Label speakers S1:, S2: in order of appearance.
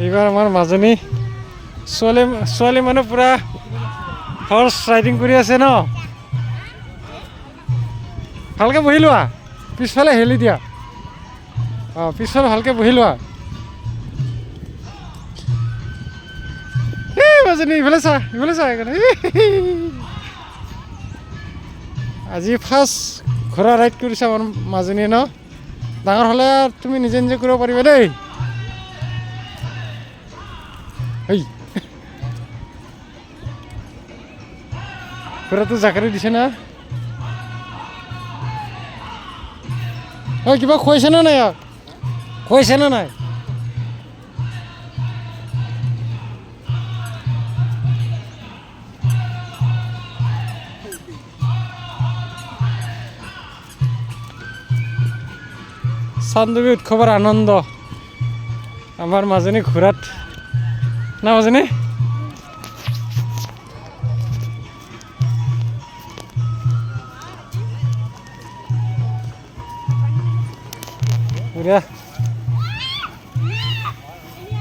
S1: এইবাৰ আমাৰ মাজনী ছোৱালী মানুহ পুৰা হৰ্চ ৰাইডিং কৰি আছে ন। ভালকৈ বহি লোৱা, পিছফালে হেলি দিয়া। অঁ, পিছফালে ভালকৈ বহি লোৱা। মাজনী ইফালে চা সেইকাৰণে। আজি ফাৰ্ষ্ট ঘোঁৰা ৰাইড কৰিছা আমাৰ মাজনীয়ে ন। ডাঙৰ হ'লে তুমি নিজে নিজে কৰিব পাৰিবা দেই। এই ঘোঁৰাটো জাকাৰি দিছে না। কিবা খুৱাইছে নে নাই ইয়াক? খুৱাইছে নে নাই? চান্দুবি উৎসৱৰ আনন্দ আমাৰ মাজনী ঘোঁৰাত না মাজনী। বঢ়িয়া।